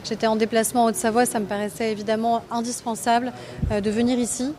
J'étais en déplacement en Haute-Savoie, ça me paraissait évidemment indispensable de venir ici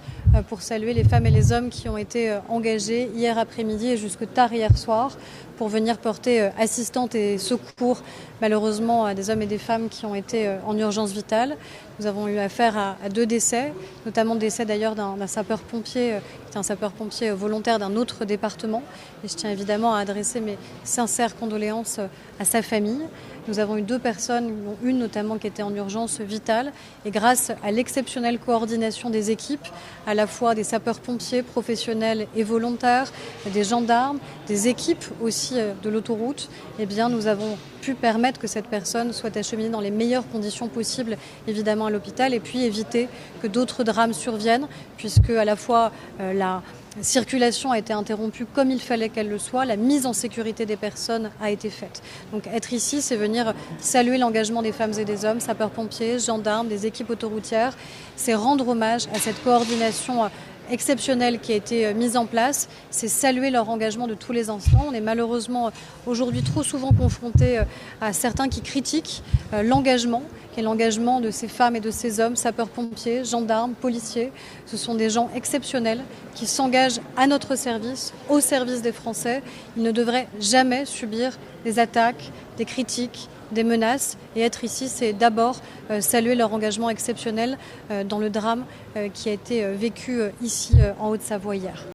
pour saluer les femmes et les hommes qui ont été engagés hier après-midi et jusque tard hier soir pour venir porter assistance et secours malheureusement à des hommes et des femmes qui ont été en urgence vitale. Nous avons eu affaire à 2 décès, notamment le décès d'ailleurs d'un sapeur-pompier, qui était un sapeur-pompier volontaire d'un autre département. Et je tiens évidemment à adresser mes sincères condoléances à sa famille. Nous avons eu 2 personnes, une notamment qui était en urgence vitale. Et grâce à l'exceptionnelle coordination des équipes, à la fois des sapeurs-pompiers professionnels et volontaires, des gendarmes, des équipes aussi de l'autoroute, eh bien, nous avons pu permettre que cette personne soit acheminée dans les meilleures conditions possibles, évidemment à l'hôpital, et puis éviter que d'autres drames surviennent, puisque à la fois la circulation a été interrompue comme il fallait qu'elle le soit, la mise en sécurité des personnes a été faite. Donc être ici, c'est venir saluer l'engagement des femmes et des hommes, sapeurs-pompiers, gendarmes, des équipes autoroutières, c'est rendre hommage à cette coordination exceptionnelle qui a été mise en place, c'est saluer leur engagement de tous les instants. On est malheureusement aujourd'hui trop souvent confrontés à certains qui critiquent l'engagement, qui est l'engagement de ces femmes et de ces hommes, sapeurs-pompiers, gendarmes, policiers. Ce sont des gens exceptionnels qui s'engagent à notre service, au service des Français. Ils ne devraient jamais subir des attaques, des critiques, des menaces, et être ici, c'est d'abord saluer leur engagement exceptionnel dans le drame qui a été vécu ici en Haute-Savoie hier.